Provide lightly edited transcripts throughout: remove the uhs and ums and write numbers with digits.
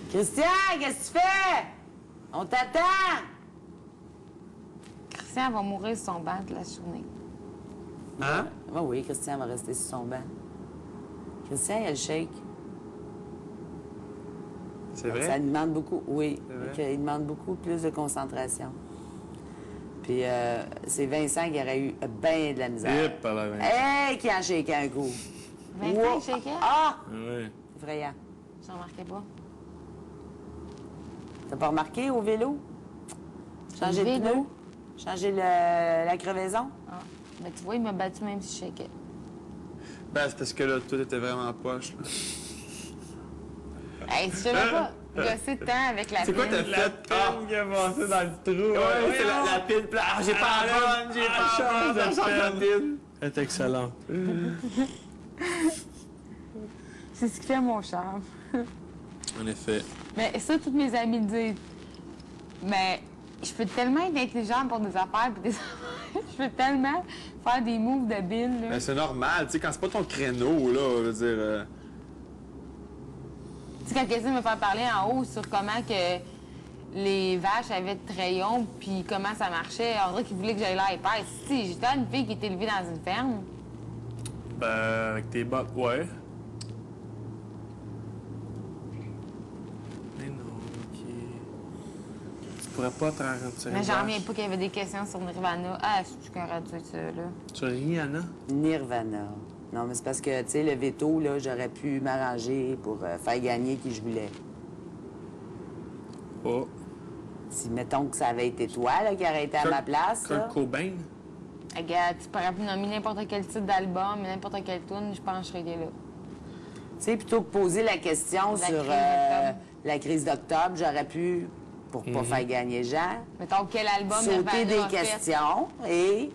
Christian, qu'est-ce que tu fais? On t'attend! Christian va mourir sur son banc de la journée. Hein? Ah oui, Christian va rester sur son banc. Christian, il a le shake. C'est vrai? Ça demande beaucoup, oui. C'est vrai? Fait qu'il demande beaucoup plus de concentration. Puis c'est Vincent qui aurait eu bien de la misère. Hip, par la main. Hey, qui en shake un coup. Vincent, Wow. il shakeait? Ah! Oui. Effrayant. J'en remarquais pas. T'as pas remarqué au vélo? Changer Le le vélo? pneu? Changer la crevaison? Ah. Mais tu vois, il m'a battu même si je shakeais. Ben, c'est parce que là, tout était vraiment poche. Là. Hey, si je savais pas gosser de temps avec la C'est quoi pine. t'as fait? Ah! qui a passé dans le trou. Ouais, c'est la pile. Ah, j'ai pas la bonne, j'ai pas la bonne. La pile. Elle est excellente. C'est ce qui fait mon charme. En effet. Mais ça, tous mes amis le disent. Mais je peux tellement être intelligente pour des affaires puis des affaires. Je peux tellement faire des moves de bine, là. Ben, c'est normal, tu sais, quand c'est pas ton créneau, là, je veux dire... Tu sais, quand quelqu'un me fait parler en haut sur comment que les vaches avaient de rayons puis comment ça marchait, on dirait qu'il voulait que j'aille l'air épaisse. Si, j'étais une fille qui était élevée dans une ferme. Ben, avec tes bottes, ouais. Mais non, OK. Tu pourrais pas te retirer. Mais j'en reviens pas qu'il y avait des questions sur Nirvana. Ah, je suis correcte avec ça, là. Tu ris, Anna? Nirvana. Non, mais c'est parce que, tu sais, le veto, là, j'aurais pu m'arranger pour faire gagner qui je voulais. Oh. Si, mettons que ça avait été toi, là, qui aurait été à ma place, Kurt là. Cobain? Regarde, tu pourrais nommer n'importe quel titre d'album, n'importe quelle tune, je pense que je serais là. Tu sais, plutôt que poser la question La sur crise d'octobre. la crise d'octobre, j'aurais pu, pour pas faire gagner Jean, Mettons, quel album sauter Nirvana des a fait? questions et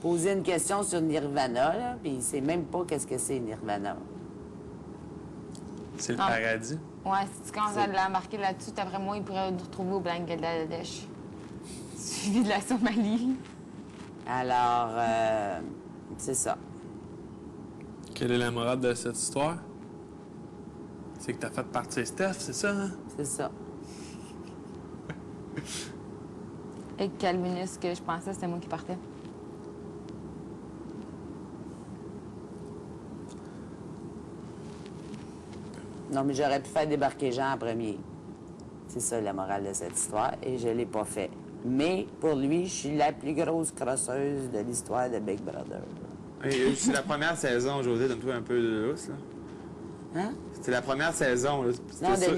poser une question sur Nirvana, là, puis il sait même pas qu'est-ce que c'est Nirvana. C'est le Ah. paradis. Ouais, si tu commences à l'embarquer là-dessus, d'après moi, il pourrait nous retrouver au Bangladesh. Suivi de la Somalie. Alors, c'est ça. Quelle est la morale de cette histoire? C'est que t'as fait partir Steph, c'est ça, hein? C'est ça. Et Calvinus, que je pensais, c'était moi qui partais. Non, mais j'aurais pu faire débarquer Jean en premier. C'est ça la morale de cette histoire, et je l'ai pas fait. Mais pour lui, je suis la plus grosse crosseuse de l'histoire de Big Brother. Hey, c'est la première saison, José, donne-toi un peu de lousse, là. Hein? C'était la première saison, là. C'était Non, ça. de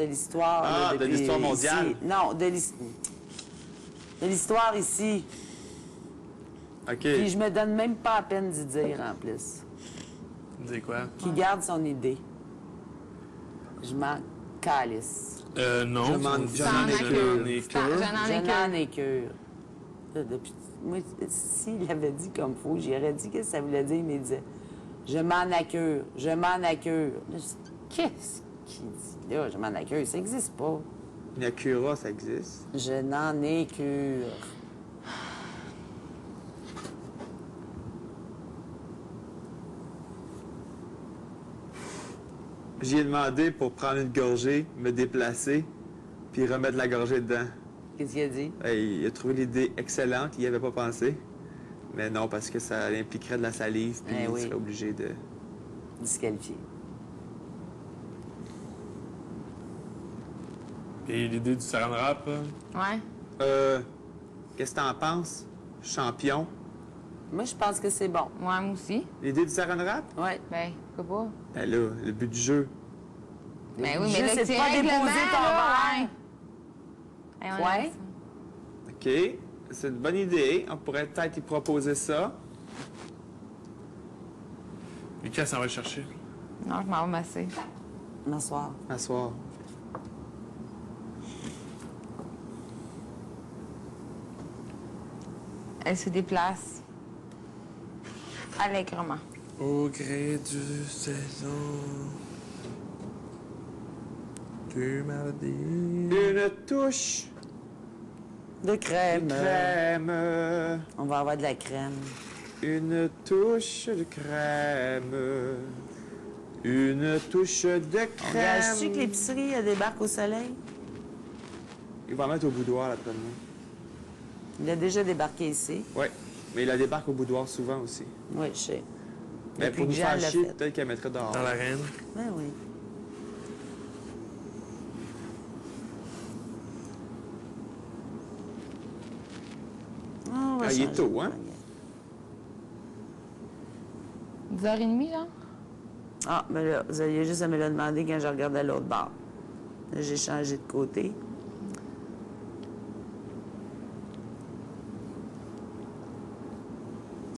l'histoire. Ah, là, de depuis l'histoire mondiale. ici. Non, de l'histoire ici. OK. Puis je me donne même pas la peine d'y dire, en plus. Dis quoi? Qui garde son idée. Je m'en calisse. Non. Je m'en- tu- j'en ai j'en cure. ai Je cure. Je n'en ai cure. Là, depuis... Moi, s'il avait dit comme faut, j'aurais dit qu'est-ce que ça voulait dire, mais il disait « Je m'en accure, je m'en accure. » Là, je dis « Qu'est-ce qu'il dit là, je m'en accure? Ça n'existe pas. Une Acura, ça existe. Je n'en ai cure. » J'y ai demandé pour prendre une gorgée, me déplacer, puis remettre la gorgée dedans. Qu'est-ce qu'il a dit? Hey, il a trouvé l'idée excellente, il n'y avait pas pensé. Mais non, parce que ça impliquerait de la salive, puis Eh il oui. serait obligé de... Disqualifié. Et l'idée du saran wrap, là? Ouais. Qu'est-ce que t'en penses? Champion. Moi, je pense que c'est bon. Moi aussi. L'idée du saran wrap? Oui. Ben, pourquoi pas? Ben là, le but du jeu. Ben oui, Juste, mais là, c'est de c'est pas règlement, déposer ton là, verre. ouais. Hey, on Ouais. aime ça. OK, c'est une bonne idée. On pourrait peut-être y proposer ça. Mais qui s'en va le chercher? Non, je m'en vais masser. M'asseoir. Asseoir. Elle se déplace allègrement. Au gré du saison. Du mardi. Une touche De crème. de crème. On va avoir de la crème. Une touche de crème. Une touche de On réagit que crème. l'épicerie elle débarque au soleil? Il va en mettre au boudoir, là, près de moi. Il a déjà débarqué ici. Oui, mais il la débarque au boudoir souvent aussi. Oui, je sais. Mais Depuis pour que nous Jean faire l'a chier, fait. peut-être qu'elle mettrait dehors. Dans l'arène. Ben oui. On va Ah, il est changer tôt, de hein? manière. 10h30, genre? Ah, mais là, vous aviez juste à me le demander quand je regardais l'autre bord. Là, j'ai changé de côté.